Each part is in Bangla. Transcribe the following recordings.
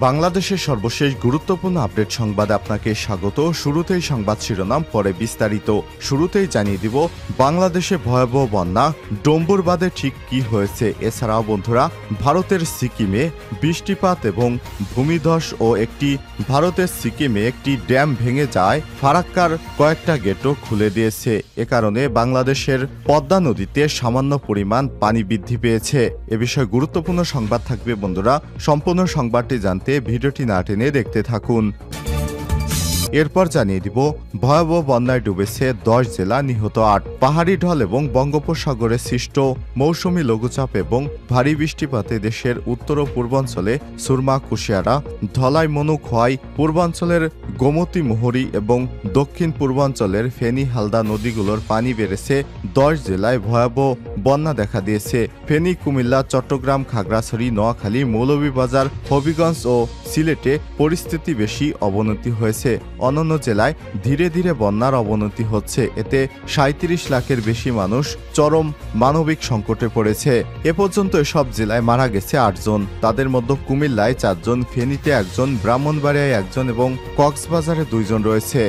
বাংলাদেশের সর্বশেষ গুরুত্বপূর্ণ আপডেট সংবাদে আপনাকে স্বাগত। শুরুতেই সংবাদ শিরোনাম, পরে বিস্তারিত। শুরুতেই জানিয়ে দিব বাংলাদেশে ভয়াবহ বন্যা, ডম্বুর বাঁধে ঠিক কি হয়েছে। এছাড়াও বন্ধুরা, ভারতের সিকিমে বৃষ্টিপাত এবং ভূমিধস ও ভারতের সিকিমে একটি ড্যাম ভেঙে যায়, ফারাক্কার কয়েকটা গেটও খুলে দিয়েছে। এ কারণে বাংলাদেশের পদ্মা নদীতে সামান্য পরিমাণ পানি বৃদ্ধি পেয়েছে। এ বিষয়ে গুরুত্বপূর্ণ সংবাদ থাকবে বন্ধুরা। সম্পূর্ণ সংবাদটি জানতে ভিডিওটি না টেনে দেখতে থাকুন। এরপর জানিয়ে দিব ভয়াবহ বন্যায় ডুবেছে 10 জেলা, নিহত 8। পাহাড়ি ঢল এবং বঙ্গোপসাগরে সৃষ্ট মৌসুমী লঘুচাপ এবং ভারী বৃষ্টিপাতে দেশের উত্তর ও পূর্বাঞ্চলে সুরমা, কুশিয়ারা, ধলাই, মনু, খোয়াই, পূর্বাঞ্চলের গোমতী, মুহুরী এবং দক্ষিণ পূর্বাঞ্চলের ফেনী, হালদা নদীগুলোর পানি বেড়েছে। 10 জেলায় ভয়াবহ বন্যা দেখা দিয়েছে। ফেনী, কুমিল্লা, চট্টগ্রাম, খাগড়াছড়ি, নোয়াখালী, মৌলভীবাজার, হবিগঞ্জ ও সিলেটে পরিস্থিতি বেশি অবনতি হয়েছে। অন্যান্য জেলায় ধীরে ধীরে বন্যার অবনতি হচ্ছে। এতে 37 লাখের বেশি মানুষ চরম মানবিক সংকটে পড়েছে। এ পর্যন্ত এসব জেলায় মারা গেছে 8 জন। তাদের মধ্যে কুমিল্লায় 4 জন, ফেনীতে 1 জন, ব্রাহ্মণবাড়িয়ায় 1 জন এবং কক্সবাজারে 2 জন রয়েছে।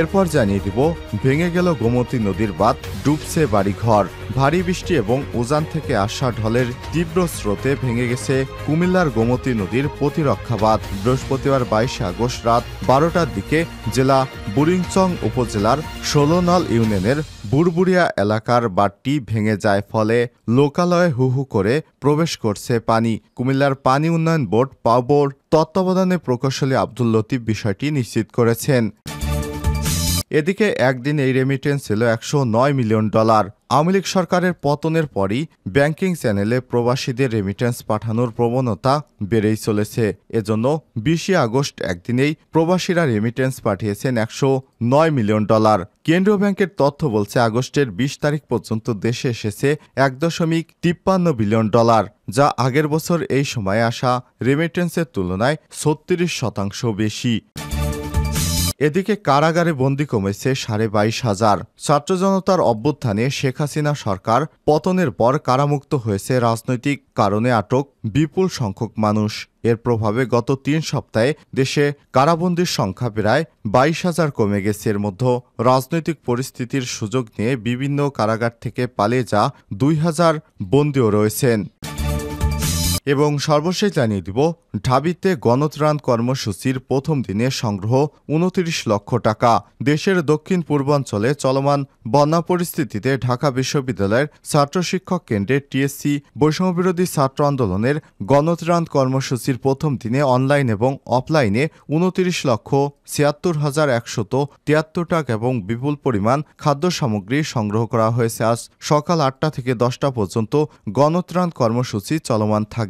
এরপর জানিয়ে দিব ভেঙে গেল গোমতী নদীর বাঁধ, ডুবছে বাড়িঘর। ভারী বৃষ্টি এবং উজান থেকে আসা ঢলের তীব্র স্রোতে ভেঙে গেছে কুমিল্লার গোমতী নদীর প্রতিরক্ষা বাঁধ। বৃহস্পতিবার 22 আগস্ট রাত 12টার দিকে জেলা বুড়িংচং উপজেলার 16 নল ইউনিয়নের বুড়বুড়িয়া এলাকার বাঁধটি ভেঙে যায়। ফলে লোকালয়ে হু হু করে প্রবেশ করছে পানি। কুমিল্লার পানি উন্নয়ন বোর্ড পাওবোর তত্ত্বাবধানে প্রকৌশলী আব্দুল লতিফ বিষয়টি নিশ্চিত করেছেন। এদিকে একদিন এই রেমিটেন্স ছিল $109 মিলিয়ন। আওয়ামী লীগ সরকারের পতনের পরই ব্যাংকিং চ্যানেলে প্রবাসীদের রেমিটেন্স পাঠানোর প্রবণতা বেড়েই চলেছে। এজন্য 20 আগস্ট একদিনেই প্রবাসীরা রেমিটেন্স পাঠিয়েছেন $109 মিলিয়ন। কেন্দ্রীয় ব্যাংকের তথ্য বলছে, আগস্টের 20 তারিখ পর্যন্ত দেশে এসেছে $1.53 বিলিয়ন, যা আগের বছর এই সময়ে আসা রেমিটেন্সের তুলনায় 36% বেশি। এদিকে কারাগারে বন্দী কমেছে 22,500। ছাত্র জনতার অভ্যুত্থানে শেখ হাসিনা সরকার পতনের পর কারামুক্ত হয়েছে রাজনৈতিক কারণে আটক বিপুল সংখ্যক মানুষ। এর প্রভাবে গত 3 সপ্তাহে দেশে কারাবন্দীর সংখ্যা প্রায় 22,000 কমে গেছে। এর মধ্যে রাজনৈতিক পরিস্থিতির সুযোগ নিয়ে বিভিন্ন কারাগার থেকে পালিয়ে যা 2,000 বন্দীও রয়েছেন। এবং সর্বশেষ জানিয়ে দিব ঢাবিতে গণত্রাণ কর্মসূচির প্রথম দিনে সংগ্রহ 29 লক্ষ টাকা। দেশের দক্ষিণ পূর্বাঞ্চলে চলমান বন্যা পরিস্থিতিতে ঢাকা বিশ্ববিদ্যালয়ের ছাত্র শিক্ষক কেন্দ্রে টিএসসি বৈষম্যবিরোধী ছাত্র আন্দোলনের গণত্রাণ কর্মসূচির প্রথম দিনে অনলাইন এবং অফলাইনে 29,76,173 টাকা এবং বিপুল পরিমাণ খাদ্য সামগ্রী সংগ্রহ করা হয়েছে। আজ সকাল 8টা থেকে 10টা পর্যন্ত গণত্রাণ কর্মসূচি চলমান থাকবে।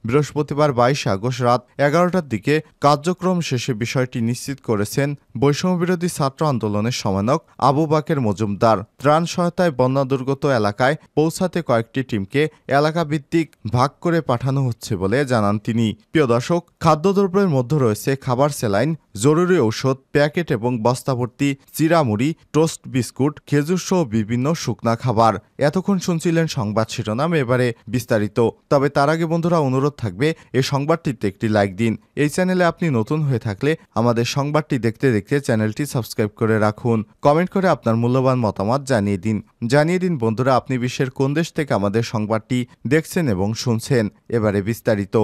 বৃহস্পতিবার 22 আগস্ট রাত 11টার দিকে কার্যক্রম শেষে বিষয়টি নিশ্চিত করেছেন বৈষম্যবিরোধী ছাত্র আন্দোলনের সমন্বয়ক আবু বাকের মজুমদার। ত্রাণ সহায়তায় বন্যা দুর্গত এলাকায় পৌঁছাতে কয়েকটি টিমকে এলাকাভিত্তিক ভাগ করে পাঠানো হচ্ছে বলে জানান তিনি। প্রিয় দর্শক, খাদ্যদ্রব্যের মধ্যে রয়েছে খাবার, স্যালাইন, জরুরি ঔষধ, প্যাকেট এবং বস্তাভর্তি চিড়ামুড়ি, টোস্ট, বিস্কুট, খেজুর সহ বিভিন্ন শুকনা খাবার। এতক্ষণ শুনছিলেন সংবাদ শিরোনাম, এবারে বিস্তারিত। তবে তার আগে বন্ধুরা, অনুরোধ থাকবে এই সংবাদটিতে একটি লাইক দিন। এই চ্যানেলে আপনি নতুন হয়ে থাকলে আমাদের সংবাদটি দেখতে দেখতে চ্যানেলটি সাবস্ক্রাইব করে রাখুন। কমেন্ট করে আপনার মূল্যবান মতামত জানিয়ে দিন বন্ধুরা, আপনি বিশ্বের কোন দেশ থেকে আমাদের সংবাদটি দেখছেন এবং শুনছেন। এবারে বিস্তারিত।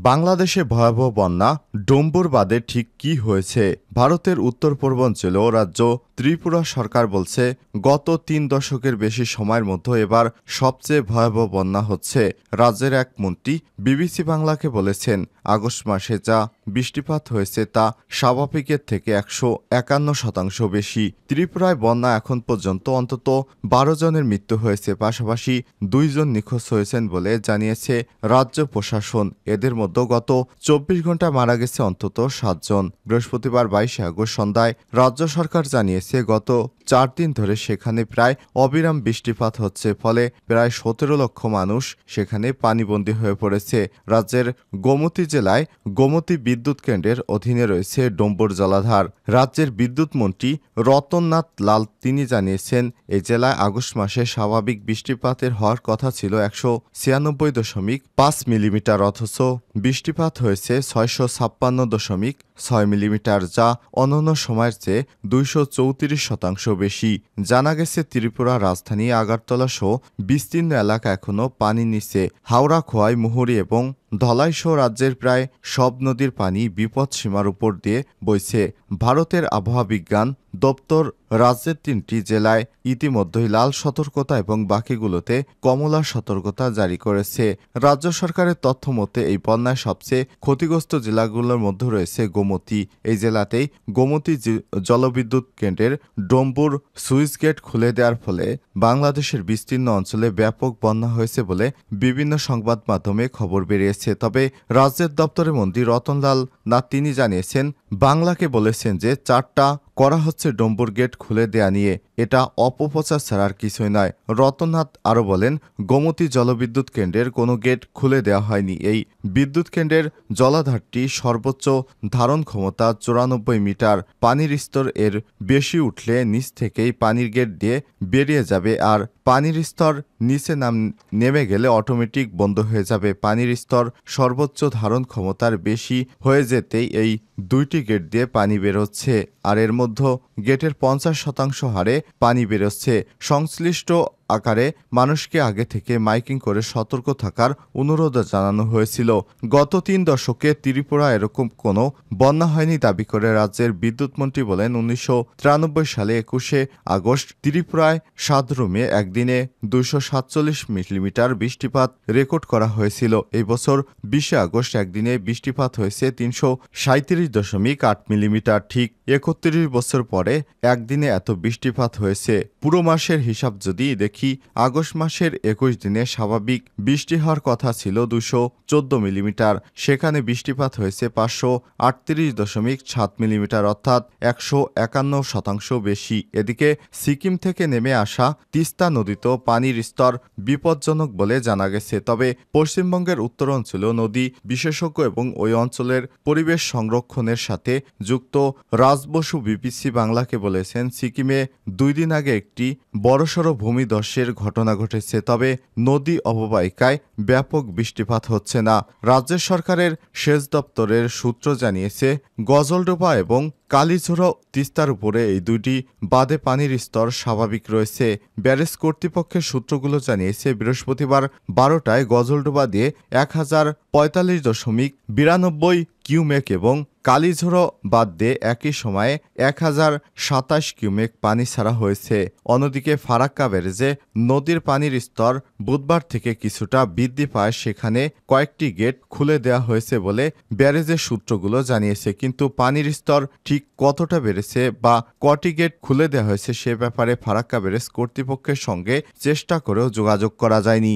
বাংলাদেশে ভয়াবহ বন্যা, ডম্বুর বাঁধে ঠিক কি হয়েছে। ভারতের উত্তর পূর্বাঞ্চল ও রাজ্য ত্রিপুরা সরকার বলছে, গত 3 দশকের বেশি সময়ের মধ্যে এবার সবচেয়ে ভয়াবহ বন্যা হচ্ছে। রাজ্যের এক মন্ত্রী বিবিসি বাংলাকে বলেছেন, আগস্ট মাসে যা বৃষ্টিপাত হয়েছে তা স্বাভাবিকের থেকে 151% বেশি। ত্রিপুরায় বন্যা এখন পর্যন্ত অন্তত 12 জনের মৃত্যু হয়েছে, পাশাপাশি 2 জন নিখোঁজ হয়েছেন বলে জানিয়েছে রাজ্য প্রশাসন। এদের মধ্যে গত 24 ঘন্টায় মারা গেছে অন্তত 7 জন। বৃহস্পতিবার 22 আগস্ট সন্ধ্যায় রাজ্য সরকার জানিয়েছে গত 4 দিন ধরে সেখানে প্রায় অবিরাম বৃষ্টিপাত হচ্ছে, ফলে প্রায় 17 লক্ষ মানুষ সেখানে পানিবন্দী হয়ে পড়েছে। রাজ্যের গোমতী জেলায় গোমতী বিদ্যুৎ কেন্দ্রের অধীনে রয়েছে ডম্বুর জলাধার। রাজ্যের বিদ্যুৎ মন্ত্রী রতননাথ লাল তিনি জানিয়েছেন, এই জেলায় আগস্ট মাসে স্বাভাবিক বৃষ্টিপাতের হওয়ার কথা ছিল 196.5 মিলিমিটার, অথচ বৃষ্টিপাত হয়েছে 656.6 মিলিমিটার, যা অন্যান্য সময়ের চেয়ে 234% বেশি। জানা গেছে ত্রিপুরা রাজধানী আগরতলা সহ বিস্তীর্ণ এলাকা এখনও পানির নিচে। হাওড়া, খোয়াই, মুহুরী এবং ধলাই সহ রাজ্যের প্রায় সব নদীর পানি বিপদসীমার উপর দিয়ে বইছে। ভারতের আবহাওয়া বিজ্ঞান দপ্তর রাজ্যের 3টি জেলায় ইতিমধ্যেই লাল সতর্কতা এবং বাকিগুলোতে কমলা সতর্কতা জারি করেছে। রাজ্য সরকারের তথ্য মতে এই বন্যায় সবচেয়ে ক্ষতিগ্রস্ত জেলাগুলোর মধ্যে রয়েছে গোমতী। এই জেলাতেই গোমতী জলবিদ্যুৎ কেন্দ্রের ডম্বুর সুইচ গেট খুলে দেওয়ার ফলে বাংলাদেশের বিস্তীর্ণ অঞ্চলে ব্যাপক বন্যা হয়েছে বলে বিভিন্ন সংবাদ মাধ্যমে খবর বেরিয়েছে। তবে রাজ্যের দপ্তরের মন্ত্রী রতনলাল নাথ তিনি জানিয়েছেন, বাংলাকে বলেছেন যে 4টা করা হচ্ছে ডম্বুর গেট খুলে দেয়া নিয়ে, এটা অপপ্রচার ছাড়ার কিছুই নয়। রতননাথ আরও বলেন, গোমতী জলবিদ্যুৎ কেন্দ্রের কোনো গেট খুলে দেওয়া হয়নি। এই বিদ্যুৎ কেন্দ্রের জলাধারটি সর্বোচ্চ ধারণ ক্ষমতা 94 মিটার। পানির স্তর এর বেশি উঠলে নিচ থেকেই পানির গেট দিয়ে বেরিয়ে যাবে, আর পানির স্তর নিচে নেমে গেলে অটোমেটিক বন্ধ হয়ে যাবে। পানির স্তর সর্বোচ্চ ধারণ ক্ষমতার বেশি হয়ে যেতেই এই 2টি গেট দিয়ে পানি বেরোচ্ছে, আর এর মধ্যে গেটের 50% হারে পানি বেরোচ্ছে। সংশ্লিষ্ট আকারে মানুষকে আগে থেকে মাইকিং করে সতর্ক থাকার অনুরোধ জানানো হয়েছিল। গত 3 দশকে ত্রিপুরা এরকম কোনো বন্যা হয়নি দাবি করে রাজ্যের বিদ্যুৎ মন্ত্রী বলেন, 1993 সালে 21 আগস্ট ত্রিপুরায় সাতরুমে একদিনে 247 মিলিমিটার বৃষ্টিপাত রেকর্ড করা হয়েছিল। এই বছর 20 আগস্ট একদিনে বৃষ্টিপাত হয়েছে 337.8 মিলিমিটার। ঠিক 31 বছর পরে একদিনে এত বৃষ্টিপাত হয়েছে। পুরো মাসের হিসাব যদি দেখি, আগস্ট মাসের 21 দিনে স্বাভাবিক বৃষ্টি হওয়ার কথা ছিল 214 মিলিমিটার, সেখানে বৃষ্টিপাত হয়েছে 538.7 মিলিমিটার, অর্থাৎ 151% বেশি। এদিকে সিকিম থেকে নেমে আসা তিস্তা নদীতেও পানির স্তর বিপজ্জনক বলে জানা গেছে। তবে পশ্চিমবঙ্গের উত্তরাঞ্চল নদী বিশেষজ্ঞ এবং ওই অঞ্চলের পরিবেশ সংরক্ষণের সাথে যুক্ত রাজ বসু বিবিসি বাংলাকে বলেছেন, সিকিমে 2 দিন আগে একটি বড়সড় ভূমিধসের ঘটনা ঘটেছে, তবে নদী অববাহিকায় ব্যাপক বৃষ্টিপাত হচ্ছে না। রাজ্য সরকারের সেচ দপ্তরের সূত্র জানিয়েছে, গজলডোবা এবং কালীঝোড়া তিস্তার উপরে এই 2টি বাঁধে পানির স্তর স্বাভাবিক রয়েছে। ব্যারেজ কর্তৃপক্ষের সূত্রগুলো জানিয়েছে, বৃহস্পতিবার 12টায় গজলডোবা দিয়ে 1045.92 কিউমেক এবং কালীঝোড়া বাদ দিয়ে একই সময়ে 1027 কিউমেক পানি ছাড়া হয়েছে। অন্যদিকে ফারাক্কা ব্যারেজে নদীর পানির স্তর বুধবার থেকে কিছুটা বৃদ্ধি পায়, সেখানে কয়েকটি গেট খুলে দেওয়া হয়েছে বলে ব্যারেজের সূত্রগুলো জানিয়েছে। কিন্তু পানির স্তর ঠিক কতটা বেড়েছে বা কটি গেট খুলে দেওয়া হয়েছে সে ব্যাপারে ফারাক্কা ব্যারেজ কর্তৃপক্ষের সঙ্গে চেষ্টা করেও যোগাযোগ করা যায়নি।